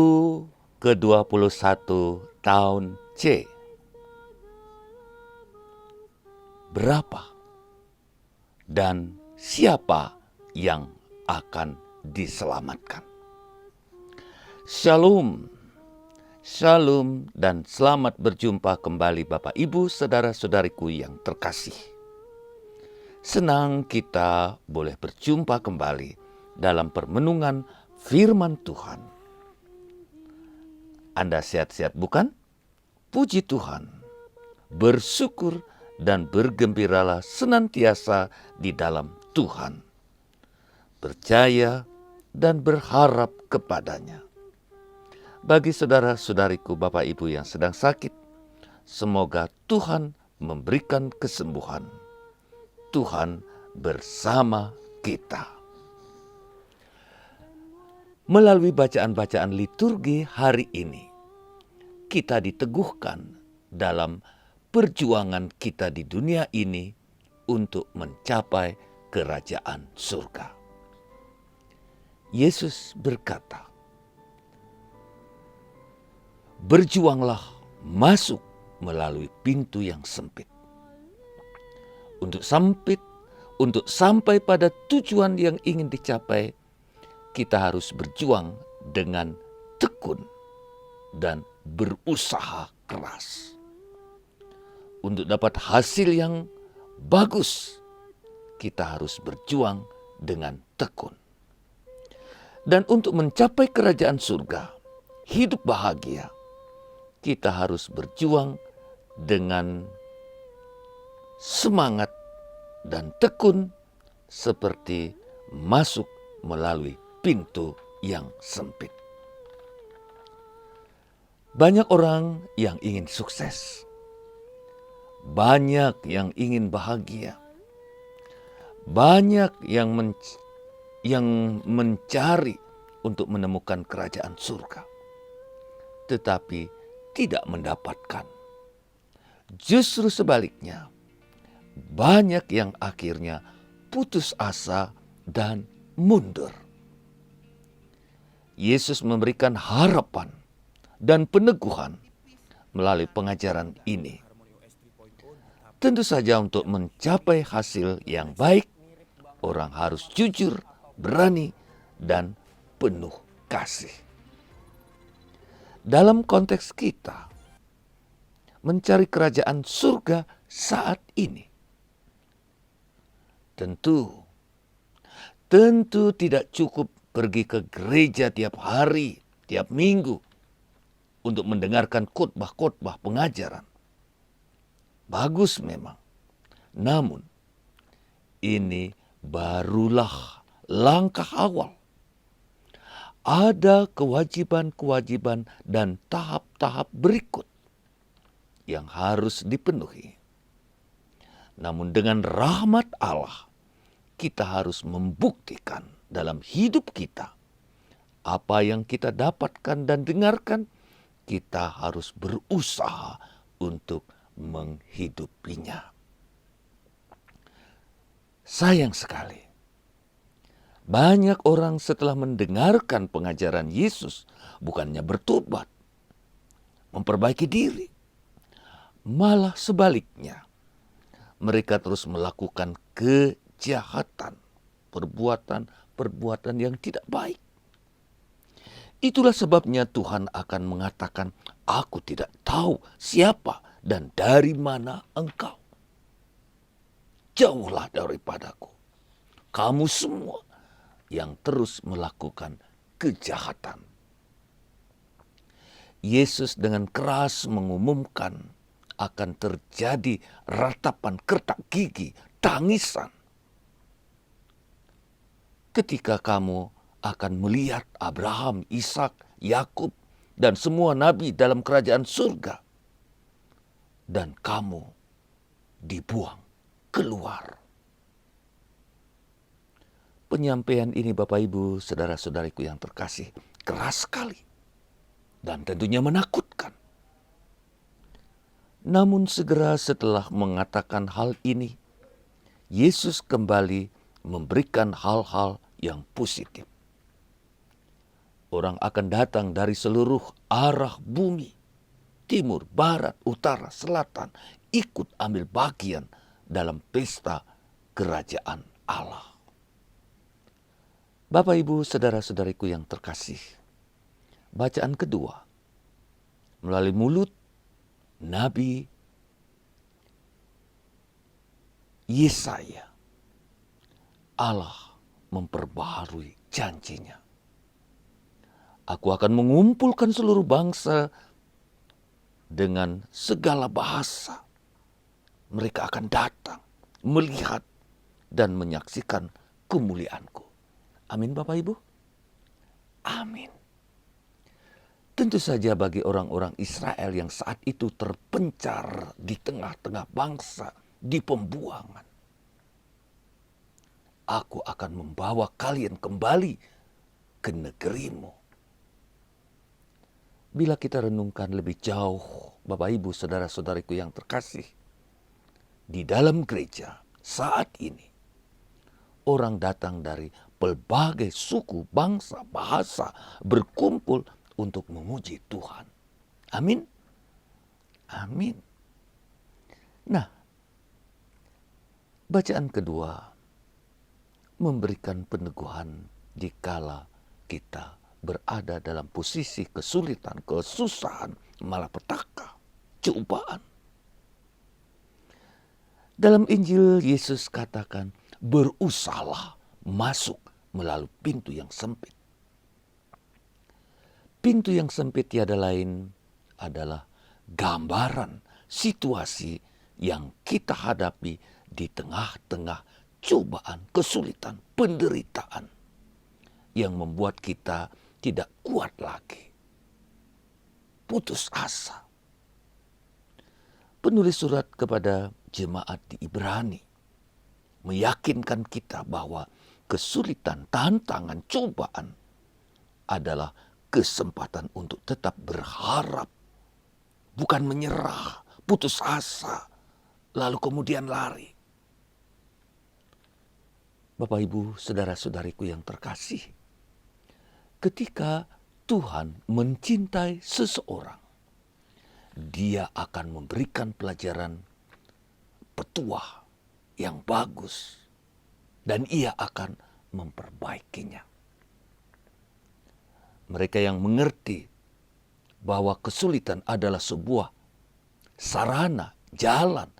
Minggu ke-21 tahun C. Berapa dan siapa yang akan diselamatkan? Shalom, shalom dan selamat berjumpa kembali Bapak Ibu saudara-saudariku yang terkasih. Senang kita boleh berjumpa kembali dalam permenungan firman Tuhan. Anda sehat-sehat bukan? Puji Tuhan, bersyukur dan bergembiralah senantiasa di dalam Tuhan. Percaya dan berharap kepadanya. Bagi saudara-saudariku Bapak Ibu yang sedang sakit, semoga Tuhan memberikan kesembuhan. Tuhan bersama kita. Melalui bacaan-bacaan liturgi hari ini, kita diteguhkan dalam perjuangan kita di dunia ini untuk mencapai kerajaan surga. Yesus berkata, "Berjuanglah masuk melalui pintu yang sempit." Untuk sampai pada tujuan yang ingin dicapai, kita harus berjuang dengan tekun dan berusaha keras. Untuk dapat hasil yang bagus, kita harus berjuang dengan tekun. Dan untuk mencapai kerajaan surga, hidup bahagia, kita harus berjuang dengan semangat dan tekun seperti masuk melalui pintu yang sempit. Banyak orang yang ingin sukses. Banyak yang ingin bahagia. Banyak yang mencari untuk menemukan kerajaan surga. Tetapi tidak mendapatkan. Justru sebaliknya, banyak yang akhirnya putus asa dan mundur. Yesus memberikan harapan dan peneguhan melalui pengajaran ini. Tentu saja untuk mencapai hasil yang baik, orang harus jujur, berani, dan penuh kasih. Dalam konteks kita, mencari kerajaan surga saat ini, tentu tidak cukup pergi ke gereja tiap hari, tiap minggu, untuk mendengarkan khotbah-khotbah pengajaran. Bagus memang. Namun, ini barulah langkah awal. Ada kewajiban-kewajiban dan tahap-tahap berikut yang harus dipenuhi. Namun dengan rahmat Allah, kita harus membuktikan dalam hidup kita apa yang kita dapatkan dan dengarkan. Kita harus berusaha untuk menghidupinya. Sayang sekali, banyak orang setelah mendengarkan pengajaran Yesus bukannya bertobat, memperbaiki diri. Malah sebaliknya, mereka terus melakukan kejahatan, perbuatan yang tidak baik. Itulah sebabnya Tuhan akan mengatakan, "Aku tidak tahu siapa dan dari mana engkau. Jauhlah daripadaku, kamu semua yang terus melakukan kejahatan." Yesus dengan keras mengumumkan akan terjadi ratapan kertak gigi, tangisan. Ketika kamu akan melihat Abraham, Ishak, Yakub, dan semua nabi dalam kerajaan surga. Dan kamu dibuang keluar. Penyampaian ini Bapak Ibu, saudara-saudariku yang terkasih, keras sekali. Dan tentunya menakutkan. Namun segera setelah mengatakan hal ini, Yesus kembali memberikan hal-hal yang positif. Orang akan datang dari seluruh arah bumi, timur, barat, utara, selatan, ikut ambil bagian dalam pesta kerajaan Allah. Bapak, Ibu, saudara-saudariku yang terkasih, bacaan kedua melalui mulut Nabi Yesaya, Allah memperbaharui janjinya. Aku akan mengumpulkan seluruh bangsa dengan segala bahasa. Mereka akan datang, melihat, dan menyaksikan kemuliaanku. Amin, Bapak Ibu. Amin. Tentu saja bagi orang-orang Israel yang saat itu terpencar di tengah-tengah bangsa, di pembuangan. Aku akan membawa kalian kembali ke negerimu. Bila kita renungkan lebih jauh, Bapak Ibu, saudara-saudariku yang terkasih, di dalam gereja saat ini, orang datang dari berbagai suku, bangsa, bahasa berkumpul untuk memuji Tuhan. Amin. Amin. Nah, bacaan kedua memberikan peneguhan dikala kita berada dalam posisi kesulitan, kesusahan, malapetaka, cobaan. Dalam Injil Yesus katakan, berusahalah masuk melalui pintu yang sempit. Pintu yang sempit tiada lain adalah gambaran situasi yang kita hadapi di tengah-tengah cobaan, kesulitan, penderitaan yang membuat kita tidak kuat lagi, putus asa. Penulis surat kepada jemaat di Ibrani meyakinkan kita bahwa kesulitan, tantangan, cobaan adalah kesempatan untuk tetap berharap, bukan menyerah, putus asa, lalu kemudian lari. Bapak, Ibu, saudara-saudariku yang terkasih, ketika Tuhan mencintai seseorang, Dia akan memberikan pelajaran petuah yang bagus dan Ia akan memperbaikinya. Mereka yang mengerti bahwa kesulitan adalah sebuah sarana, jalan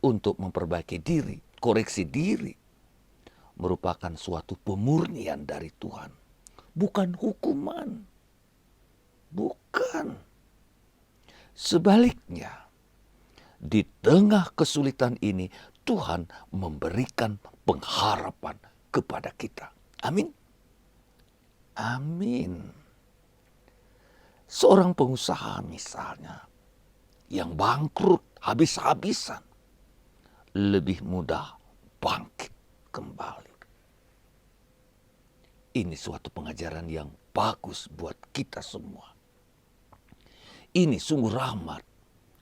untuk memperbaiki diri, koreksi diri, merupakan suatu pemurnian dari Tuhan. Bukan hukuman. Bukan. Sebaliknya, di tengah kesulitan ini, Tuhan memberikan pengharapan kepada kita. Amin. Amin. Seorang pengusaha misalnya, yang bangkrut habis-habisan, lebih mudah bangkit kembali. Ini suatu pengajaran yang bagus buat kita semua. Ini sungguh rahmat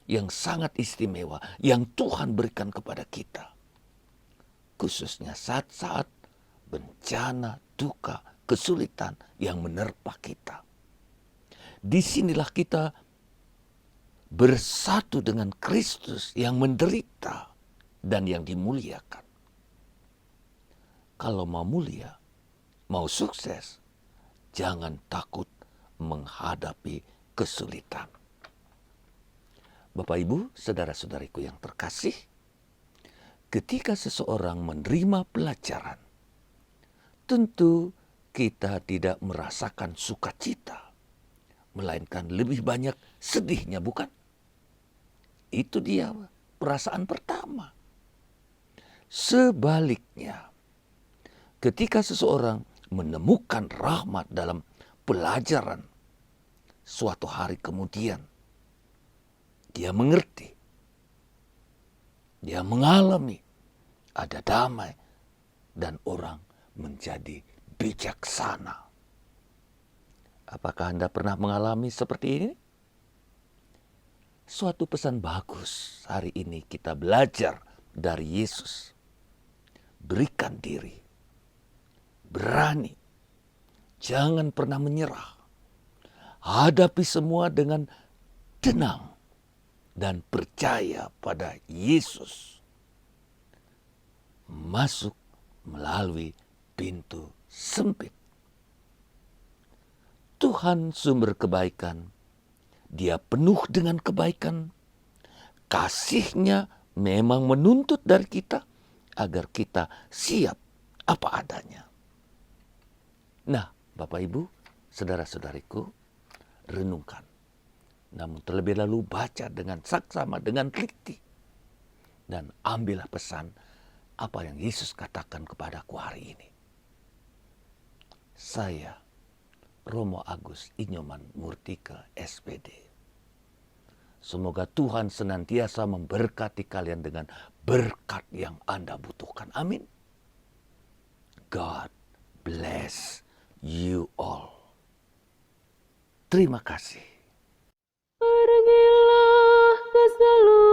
yang sangat istimewa yang Tuhan berikan kepada kita. Khususnya saat-saat bencana, duka, kesulitan yang menerpa kita. Disinilah kita bersatu dengan Kristus yang menderita dan yang dimuliakan. Kalau mau mulia, mau sukses, jangan takut menghadapi kesulitan. Bapak, Ibu, saudara-saudariku yang terkasih, ketika seseorang menerima pelajaran, tentu kita tidak merasakan sukacita, melainkan lebih banyak sedihnya, bukan? Itu dia perasaan pertama. Sebaliknya, ketika seseorang menemukan rahmat dalam pelajaran, suatu hari kemudian dia mengerti, dia mengalami ada damai dan orang menjadi bijaksana. Apakah Anda pernah mengalami seperti ini? Suatu pesan bagus hari ini kita belajar dari Yesus. Berikan diri. Berani, jangan pernah menyerah, hadapi semua dengan tenang dan percaya pada Yesus. Masuk melalui pintu sempit. Tuhan sumber kebaikan. Dia penuh dengan kebaikan. Kasih-Nya memang menuntut dari kita agar kita siap apa adanya. Nah, Bapak Ibu, saudara-saudariku, renungkan. Namun terlebih lalu baca dengan saksama, dengan teliti. Dan ambillah pesan apa yang Yesus katakan kepadaku hari ini. Saya, Romo Agus Inyoman Murtika, SPD. Semoga Tuhan senantiasa memberkati kalian dengan berkat yang Anda butuhkan. Amin. God bless you all. Terima kasih. Pergilah ke seluruh